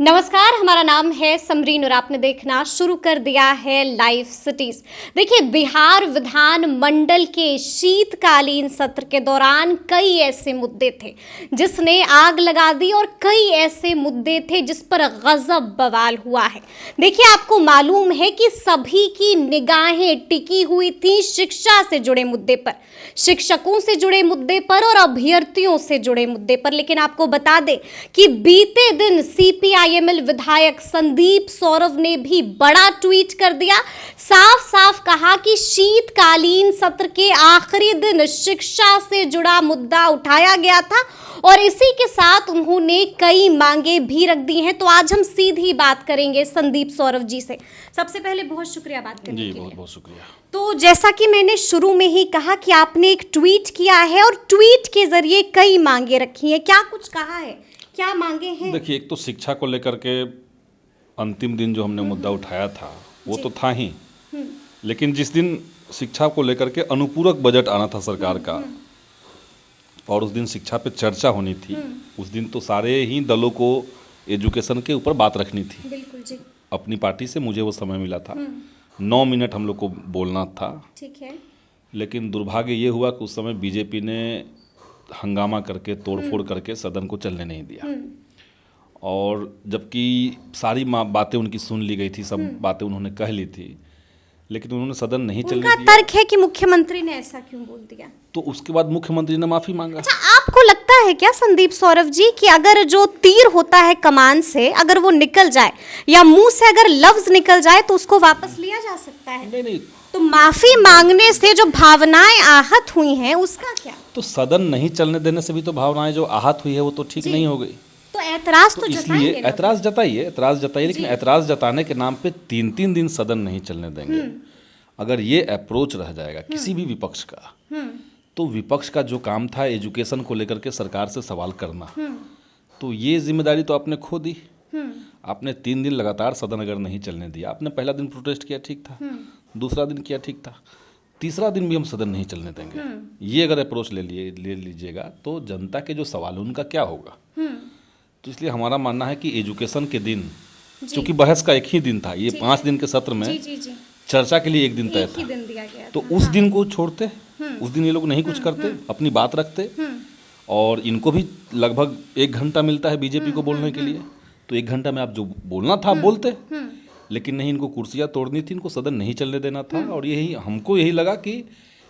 नमस्कार, हमारा नाम है समरीन और आपने देखना शुरू कर दिया है लाइव सिटीज। देखिए, बिहार विधान मंडल के शीतकालीन सत्र के दौरान कई ऐसे मुद्दे थे जिसने आग लगा दी और कई ऐसे मुद्दे थे जिस पर गजब बवाल हुआ है। देखिए, आपको मालूम है कि सभी की निगाहें टिकी हुई थी शिक्षा से जुड़े मुद्दे पर, शिक्षकों से जुड़े मुद्दे पर और अभ्यर्थियों से जुड़े मुद्दे पर। लेकिन आपको बता दें कि बीते दिन सीपीआईएमएल विधायक संदीप सौरभ ने भी बड़ा ट्वीट कर दिया, साफ साफ कहा कि शीतकालीन सत्र के आखिरी दिन शिक्षा से जुड़ा मुद्दा उठाया गया था और इसी के साथ उन्होंने कई मांगे भी रख दी हैं। तो आज हम सीधी बात करेंगे संदीप सौरभ जी से। सबसे पहले बहुत शुक्रिया बात करने के लिए। बहुत बहुत शुक्रिया। तो जैसा कि मैंने शुरू में ही कहा कि आपने एक ट्वीट किया है और ट्वीट के जरिए कई मांगे रखी हैं, क्या कुछ कहा है, क्या मांगे हैं? देखिए, एक तो शिक्षा को लेकर के अंतिम दिन जो हमने मुद्दा उठाया था वो तो था ही, लेकिन जिस दिन शिक्षा को लेकर के अनुपूरक बजट आना था सरकार का और उस दिन शिक्षा पे चर्चा होनी थी, उस दिन तो सारे ही दलों को एजुकेशन के ऊपर बात रखनी थी। बिल्कुल जी। अपनी पार्टी से मुझे वो समय मिला था, 9 मिनट हम लोग को बोलना था। ठीक है। लेकिन दुर्भाग्य ये हुआ कि उस समय बीजेपी ने हंगामा करके तोड़फोड़ करके सदन को चलने नहीं दिया और जबकि सारी बातें उनकी सुन ली गई थी, सब बातें उन्होंने कह ली थी, लेकिन उन्होंने सदन नहीं चलने दिया। उनका तर्क है कि मुख्यमंत्री ने ऐसा क्यों बोल दिया। तो उसके बाद मुख्यमंत्री ने माफी मांगा। अच्छा, आपको लगता है क्या संदीप सौरभ जी कि अगर जो तीर होता है कमान से अगर वो निकल जाए या मुंह से अगर लफ्ज निकल जाए तो उसको वापस लिया जा सकता है? नहीं, तो माफी मांगने से जो भावनाएं आहत हुई हैं उसका क्या? तो सदन नहीं चलने देने से भी तो भावनाएं जो आहत हुई है वो तो ठीक नहीं हो गई। तो ऐतराज तो इसलिए ऐतराज जताइए, लेकिन ऐतराज जताने के नाम पे 3-3 दिन सदन नहीं चलने देंगे। अगर ये अप्रोच रह जाएगा किसी भी विपक्ष का, तो विपक्ष का जो काम था एजुकेशन को लेकर के सरकार से सवाल करना, तो ये जिम्मेदारी तो आपने खो दी। आपने 3 दिन लगातार सदन अगर नहीं चलने दिया, आपने पहला दिन प्रोटेस्ट किया, ठीक था, दूसरा दिन किया, ठीक था, तीसरा दिन भी हम सदन नहीं चलने देंगे, ये अगर अप्रोच ले लीजिएगा तो जनता के जो सवाल उनका क्या होगा। तो इसलिए हमारा मानना है कि एजुकेशन के दिन, क्योंकि बहस का एक ही दिन था, ये 5 दिन के सत्र में चर्चा के लिए एक दिन तय था, तो उस दिन को छोड़ते, उस दिन ये लोग नहीं कुछ करते, अपनी बात रखते और इनको भी लगभग 1 घंटा मिलता है बीजेपी को बोलने के लिए, तो 1 घंटा में आप जो बोलना था आप बोलते, लेकिन नहीं, इनको कुर्सियां तोड़नी थी, इनको सदन नहीं चलने देना था। और हमको यही लगा कि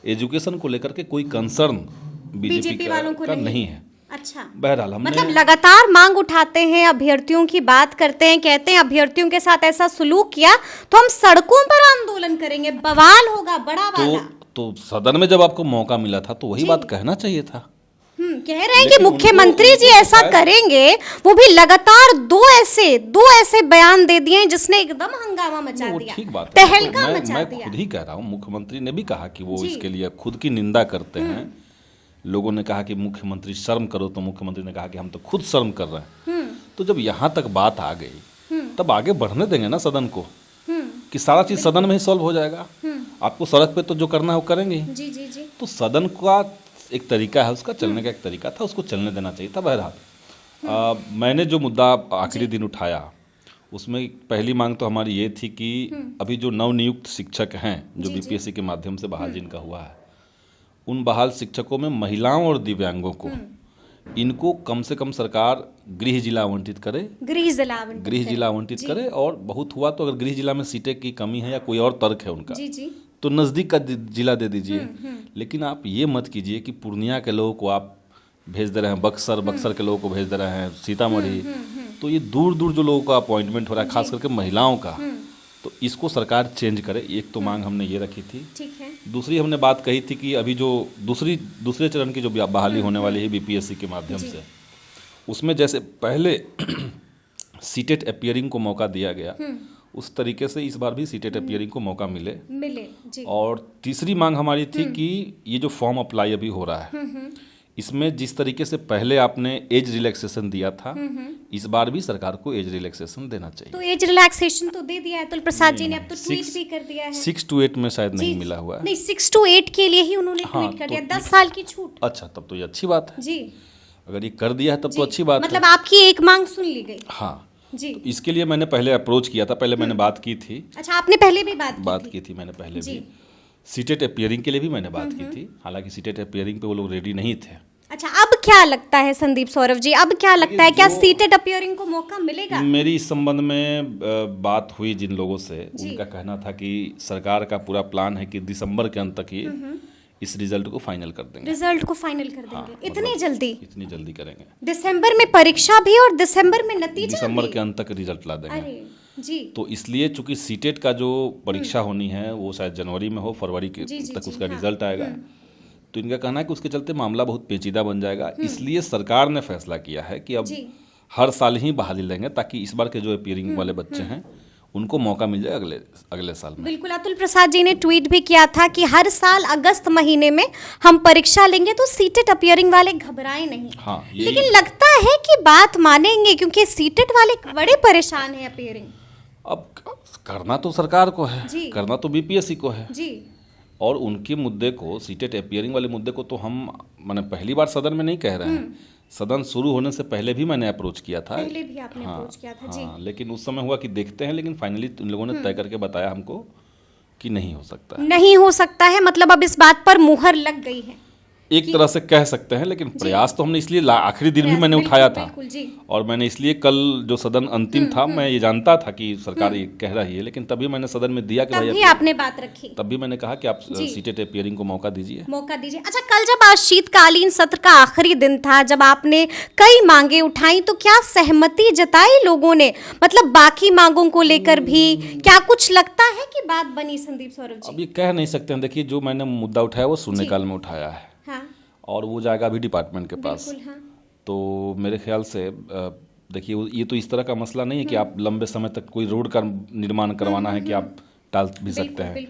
एजुकेशन को लेकर के कोई कंसर्न बीजेपी का नहीं है। अच्छा, बहरहाल हमने मतलब लगातार मांग उठाते हैं, अभ्यर्थियों की बात करते हैं, कहते हैं अभ्यर्थियों के साथ ऐसा सुलूक किया तो हम सड़कों पर आंदोलन करेंगे, बवाल होगा बड़ा वाला। तो सदन में जब आपको मौका मिला था तो वही बात कहना चाहिए था। कह रहे हैं कि मुख्यमंत्री जी ऐसा करेंगे, वो भी लगातार दो ऐसे बयान दे दिए जिसने एकदम हंगामा मचा दिया, ठीक बात है, तहलका मचा दिया। मैं खुद ही कह रहा हूँ, मुख्यमंत्री ने भी कहा कि वो इसके लिए खुद की निंदा करते हैं। लोगों ने कहा कि मुख्यमंत्री शर्म करो, तो मुख्यमंत्री ने कहा कि हम तो खुद शर्म कर रहे हैं। तो जब यहाँ तक बात आ गई तब आगे बढ़ने देंगे ना सदन को, कि सारा चीज सदन में ही सॉल्व हो जाएगा। आपको सड़क पे तो जो करना है वो करेंगे। तो सदन का एक तरीका है, उसका चलने का एक तरीका था, उसको चलने देना चाहिए था। बहरहाल मैंने जो मुद्दा आखिरी दिन उठाया उसमें पहली मांग तो हमारी ये थी कि अभी जो नवनियुक्त शिक्षक हैं जो बीपीएससी के माध्यम से बहाल जिनका हुआ है, उन बहाल शिक्षकों में महिलाओं और दिव्यांगों को इनको कम से कम सरकार गृह जिला आवंटित करे, गृह जिला आवंटित करे, और बहुत हुआ तो अगर गृह जिला में सीटें की कमी है या कोई और तर्क है उनका, तो नज़दीक का जिला दे दीजिए। लेकिन आप ये मत कीजिए कि पूर्णिया के लोगों को आप भेज दे रहे हैं बक्सर के लोगों को भेज दे रहे हैं सीतामढ़ी, तो ये दूर दूर जो लोगों का अपॉइंटमेंट हो रहा है, खास करके महिलाओं का, तो इसको सरकार चेंज करे। एक तो मांग हमने ये रखी थी। ठीक है। दूसरी हमने बात कही थी कि अभी जो दूसरे चरण की जो बहाली होने वाली है बीपीएससी के माध्यम से, उसमें जैसे पहले सीटेट अपीयरिंग को मौका दिया गया, उस तरीके से इस बार भी सीटेट अपीयरिंग को मौका मिले जी। और तीसरी मांग हमारी थी कि ये जो फॉर्म अप्लाई अभी हो रहा है, इसमें जिस तरीके से पहले आपने एज रिलैक्सेशन दिया था, इस बार भी सरकार को एज रिलैक्सेशन देना चाहिए। तो एज रिलैक्सेशन तो दे दिया है, अतुल प्रसाद जी ने अब तो ट्वीट भी कर दिया है। 6 to 8 में शायद नहीं मिला हुआ है। नहीं, 6 to 8 के लिए ही उन्होंने ट्वीट कर दिया, 10 साल की छूट। अच्छा, तब तो ये अच्छी बात है जी। अगर ये कर दिया है तब तो अच्छी बात है। मतलब आपकी एक मांग सुन ली गई। हाँ, जी। तो इसके लिए मैंने पहले अप्रोच किया था, पहले मैंने बात की थी। अच्छा, आपने पहले भी बात की थी मैंने पहले जी। भी। सीटेट अपियरिंग के लिए भी मैंने बात की थी, हालांकि सीटेट अपियरिंग पे वो लोग रेडी नहीं थे। अच्छा, अब क्या लगता है संदीप सौरभ जी, अब क्या लगता है, क्या सीटेड अपियरिंग को मौका मिलेगा? मेरी इस संबंध में बात हुई जिन लोगों से, उनका कहना था कि सरकार का पूरा प्लान है कि दिसंबर के अंत तक ही इस रिजल्ट को फाइनल कर देंगे। रिजल्ट को फाइनल कर देंगे? हाँ, इतनी जल्दी? इतनी जल्दी करेंगे। दिसंबर में परीक्षा भी और दिसंबर में नतीजा दिसंबर भी? के अंत तक रिजल्ट ला देंगे। अरे जी। तो इसलिए चूंकि सीटेट का जो परीक्षा होनी है वो शायद जनवरी में हो, फरवरी के तक उसका रिजल्ट आएगा। तो इनका कहना है कि उसके चलते मामला बहुत पेचीदा बन जाएगा, इसलिए सरकार ने फैसला किया है कि अब हर साल ही बहाली लेंगे, ताकि इस बार के जो अपियरिंग वाले बच्चे हैं उनको मौका मिल जाए अगले साल में। बिल्कुल, अतुल प्रसाद जी ने ट्वीट भी किया था कि हर साल अगस्त महीने में हम परीक्षा लेंगे, तो सीटेट अपियरिंग वाले घबराए नहीं। हाँ, लेकिन लगता है कि बात मानेंगे, क्योंकि सीटेट वाले बड़े परेशान हैं अपियरिंग। अब करना तो सरकार को है, जी। करना तो बीपीएससी को है जी। और उनके मुद्दे को, सीटेट अपियरिंग वाले मुद्दे को तो हम मैंने पहली बार सदन में नहीं कह रहे हैं, सदन शुरू होने से पहले भी मैंने अप्रोच किया था। पहले भी आपने अप्रोच किया था। जी। लेकिन उस समय हुआ कि देखते हैं, लेकिन फाइनली उन लोगों ने तय करके बताया हमको कि नहीं हो सकता है। नहीं हो सकता है, मतलब अब इस बात पर मुहर लग गई है, एक तरह से कह सकते हैं, लेकिन प्रयास तो हमने इसलिए आखिरी दिन भी मैंने उठाया था। जी। और मैंने इसलिए कल जो सदन अंतिम था, मैं ये जानता था कि सरकार ये कह रही है, लेकिन तभी मैंने सदन में दिया कि तभी आपने बात रखी, तब भी मैंने कहा कि आप सीटेट अपियरिंग को मौका दीजिए। अच्छा, कल जब आज शीतकालीन सत्र का आखिरी दिन था, जब आपने कई मांगे उठाई, तो क्या सहमति जताई लोगों ने, मतलब बाकी मांगों को लेकर भी क्या कुछ लगता है कि बात बनी संदीप सौरभ जी? अब ये कह नहीं सकते हैं। देखिए, जो मैंने मुद्दा उठाया वो शून्यकाल में उठाया है। हाँ। और वो जाएगा अभी डिपार्टमेंट के पास। हाँ। तो मेरे ख्याल से देखिए, ये तो इस तरह का मसला नहीं है कि आप लंबे समय तक कोई रोड का निर्माण करवाना है कि आप टाल भी सकते हैं।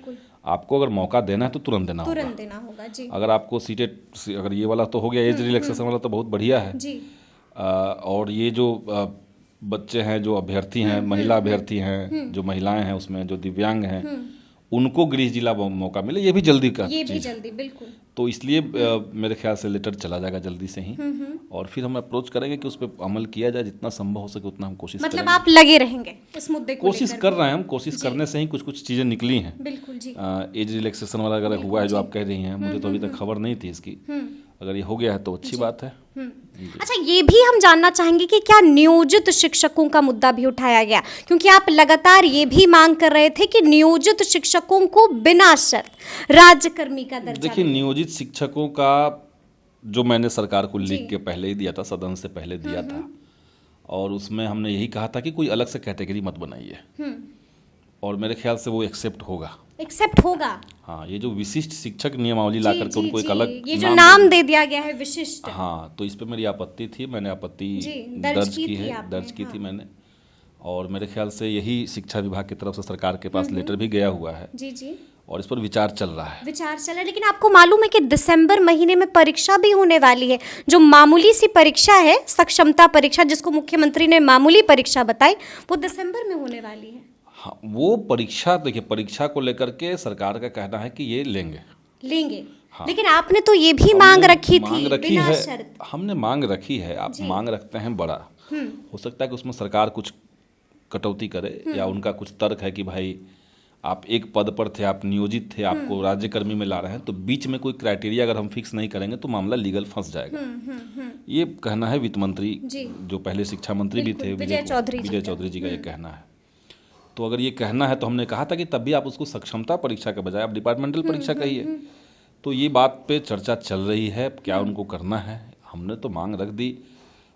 आपको अगर मौका देना है तो तुरंत देना होगा। जी। अगर आपको सीटेट, अगर ये वाला तो हो गया, एज रिलैक्सेशन वाला तो बहुत बढ़िया है जी। और ये जो बच्चे हैं, जो अभ्यर्थी हैं, महिला अभ्यर्थी हैं, जो महिलाएं हैं उसमें, जो दिव्यांग हैं, उनको गृह जिला मौका मिले, ये भी जल्दी का बिल्कुल। तो इसलिए मेरे ख्याल से लेटर चला जाएगा जल्दी से ही, और फिर हम अप्रोच करेंगे कि उस पर अमल किया जाए, जितना संभव हो सके उतना हम कोशिश करेंगे। मतलब आप लगे रहेंगे इस मुद्दे को कोशिश कर रहे हैं हम, कोशिश करने से ही कुछ कुछ चीज़ें निकली हैं। बिल्कुल जी। एज रिलैक्सेशन वाला अगर हुआ है जो आप कह रही हैं, मुझे तो अभी तक खबर नहीं थी इसकी, अगर ये हो गया है तो अच्छी बात है। अच्छा, ये भी हम जानना चाहेंगे कि क्या नियोजित शिक्षकों का मुद्दा भी उठाया गया, क्योंकि आप लगातार ये भी मांग कर रहे थे कि नियोजित शिक्षकों को बिना शर्त राज्यकर्मी का दर्जा। देखिए, नियोजित शिक्षकों का जो मैंने सरकार को लिख के पहले ही दिया था, सदन से पहले दिया था, और उसमें हमने यही कहा था कि कोई अलग से कैटेगरी मत बनाइए, और मेरे ख्याल से वो एक्सेप्ट होगा। हाँ, ये जो विशिष्ट शिक्षक नियमावली ला करके उनको एक अलग ये जो नाम दे दिया गया है विशिष्ट, हाँ, तो इस पे मेरी आपत्ति थी, मैंने आपत्ति दर्ज की थी मैंने, और मेरे ख्याल से यही शिक्षा विभाग की तरफ से सरकार के पास लेटर भी गया हुआ है जी। और इस पर विचार चल रहा है। लेकिन आपको मालूम है कि दिसंबर महीने में परीक्षा भी होने वाली है, जो मामूली सी परीक्षा है, सक्षमता परीक्षा, जिसको मुख्यमंत्री ने मामूली परीक्षा बताई, वो दिसंबर में होने वाली है। हाँ, वो परीक्षा, देखिए, परीक्षा को लेकर के सरकार का कहना है कि ये लेंगे। हाँ। लेकिन आपने तो ये भी मांग रखी थी बिना शर्त। हमने मांग रखी है। आप मांग रखते हैं बड़ा, हो सकता है कि उसमें सरकार कुछ कटौती करे, या उनका कुछ तर्क है कि भाई आप एक पद पर थे, आप नियोजित थे, आपको राज्यकर्मी में ला रहे हैं, तो बीच में कोई क्राइटेरिया अगर हम फिक्स नहीं करेंगे तो मामला लीगल फंस जाएगा। ये कहना है वित्त मंत्री, जो पहले शिक्षा मंत्री भी थे, विजय चौधरी जी का ये कहना है। तो अगर ये कहना है तो हमने कहा था कि तब भी आप उसको सक्षमता परीक्षा के बजाय आप डिपार्टमेंटल परीक्षा कहिए। तो ये बात पे चर्चा चल रही है, क्या उनको करना है। हमने तो मांग रख दी,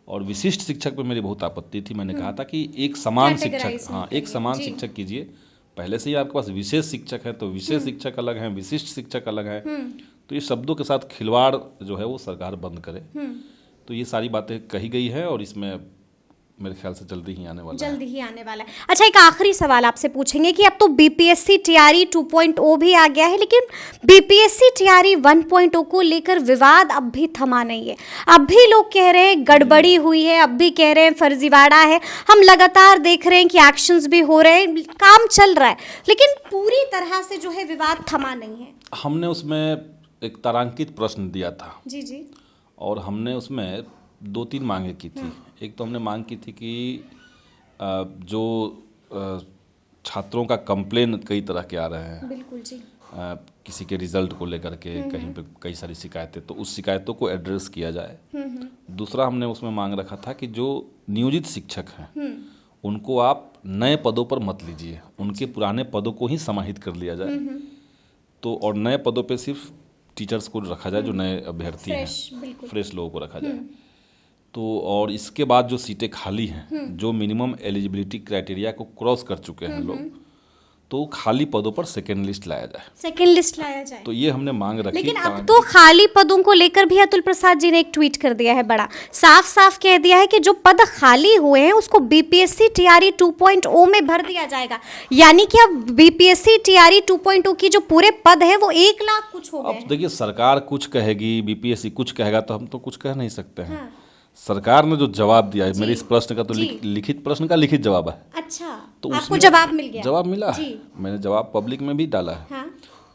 और विशिष्ट शिक्षक पे मेरी बहुत आपत्ति थी। मैंने कहा था कि एक समान शिक्षक, हाँ, एक समान शिक्षक कीजिए। पहले से ही आपके पास विशेष शिक्षक है, तो विशेष शिक्षक अलग हैं, विशिष्ट शिक्षक अलग हैं। तो ये शब्दों के साथ खिलवाड़ जो है वो सरकार बंद करे। तो ये सारी बातें कही गई है, और इसमें मेरे ख्याल से जल्दी ही आने वाला है। अच्छा, एक आखिरी सवाल आपसे पूछेंगे कि अब तो बीपीएससी टीआरई 2.0 भी आ गया है, लेकिन बीपीएससी टीआरई 1.0 को लेकर विवाद अब भी थमा नहीं है। अब भी लोग कह रहे हैं गड़बड़ी हुई है, अब भी कह रहे हैं फर्जीवाड़ा है। हम लगातार देख रहे हैं कि एक्शंस भी हो रहे हैं, काम चल रहा है, लेकिन पूरी तरह से जो है विवाद थमा नहीं है। हमने उसमें एक तारांकित प्रश्न दिया था जी, और हमने उसमें 2-3 मांगे की थी। एक तो हमने मांग की थी कि जो छात्रों का कंप्लेन कई तरह के आ रहे हैं, बिल्कुल जी। किसी के रिजल्ट को लेकर के कहीं पे कई सारी शिकायतें, तो उस शिकायतों को एड्रेस किया जाए। दूसरा हमने उसमें मांग रखा था कि जो नियोजित शिक्षक हैं उनको आप नए पदों पर मत लीजिए, उनके पुराने पदों को ही समाहित कर लिया जाए। तो और नए पदों पे सिर्फ टीचर्स को रखा जाए, जो नए अभ्यर्थी हैं, फ्रेश लोगों को रखा जाए। तो और इसके बाद जो सीटें खाली हैं, जो मिनिमम एलिजिबिलिटी क्राइटेरिया को क्रॉस कर चुके हैं लोग, तो खाली पदों पर सेकेंड लिस्ट लाया जाए। सेकेंड लिस्ट लाया जाए। तो ये हमने मांग रखी। लेकिन अब तो खाली पदों को लेकर भी अतुल प्रसाद जी ने एक ट्वीट कर दिया है, बड़ा साफ साफ कह दिया है कि जो पद खाली हुए हैं उसको बीपीएससी टीआरई 2.0 में भर दिया जाएगा। यानी कि अब बीपीएससी टीआरई 2.0 की जो पूरे पद है वो 1 लाख कुछ हो गए। अब देखिए, सरकार कुछ कहेगी, बीपीएससी कुछ कहेगा, तो हम तो कुछ कह नहीं सकते हैं। सरकार ने जो जवाब दिया है, मेरे इस प्रश्न का तो लिखित प्रश्न का लिखित जवाब है। अच्छा, तो आपको जवाब मिल गया? जवाब मिला है, मैंने जवाब पब्लिक में भी डाला है। हाँ।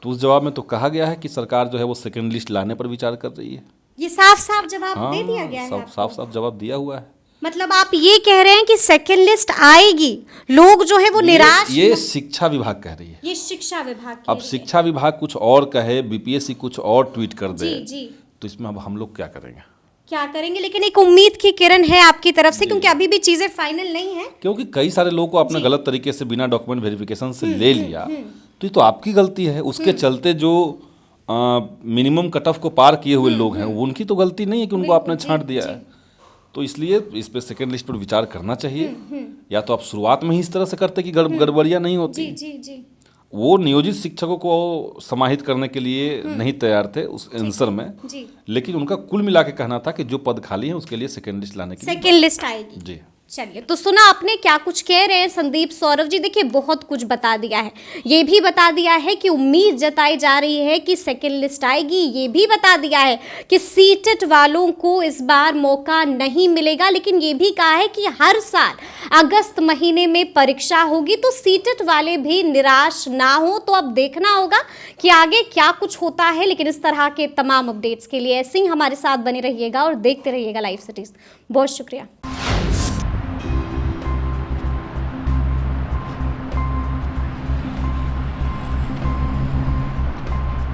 तो उस जवाब में तो कहा गया है कि सरकार जो है वो सेकंड लिस्ट लाने पर विचार कर रही है। ये साफ साफ जवाब दे दिया गया है। साफ साफ जवाब दिया हुआ है। मतलब आप ये कह रहे हैं कि सेकंड लिस्ट आएगी, लोग जो है वो निराश। ये शिक्षा विभाग कह रही है। ये शिक्षा विभाग अब शिक्षा विभाग कुछ और कहे, बीपीएससी कुछ और ट्वीट कर दे, तो इसमें अब हम लोग क्या करेंगे? लेकिन एक उम्मीद की किरण है आपकी तरफ से, क्योंकि अभी भी चीजें फाइनल नहीं है। क्योंकि कई सारे लोगों को आपने गलत तरीके से बिना डॉक्यूमेंट वेरिफिकेशन से ले लिया, तो ये तो आपकी गलती है। उसके चलते जो मिनिमम कट ऑफ को पार किए हुए लोग हैं, उनकी तो गलती नहीं है कि उनको आपने छांट दिया है। तो इसलिए इस पे सेकंड लिस्ट पर विचार करना चाहिए। या तो आप शुरुआत में ही इस तरह से करते कि गड़बड़ियां नहीं होती। वो नियोजित शिक्षकों को समाहित करने के लिए नहीं तैयार थे उस आंसर में, लेकिन उनका कुल मिला के कहना था कि जो पद खाली है उसके लिए सेकंड लिस्ट लाने की सेकंड लिस्ट आएगी। जी चलिए, तो सुना आपने क्या कुछ कह रहे हैं संदीप सौरभ जी। देखिए, बहुत कुछ बता दिया है। ये भी बता दिया है कि उम्मीद जताई जा रही है कि सेकंड लिस्ट आएगी। ये भी बता दिया है कि सीटेट वालों को इस बार मौका नहीं मिलेगा। लेकिन ये भी कहा है कि हर साल अगस्त महीने में परीक्षा होगी, तो सीटेट वाले भी निराश ना हो। तो अब देखना होगा कि आगे क्या कुछ होता है। लेकिन इस तरह के तमाम अपडेट्स के लिए ऐसे ही हमारे साथ बने रहिएगा और देखते रहिएगा लाइव सिटीज। बहुत शुक्रिया।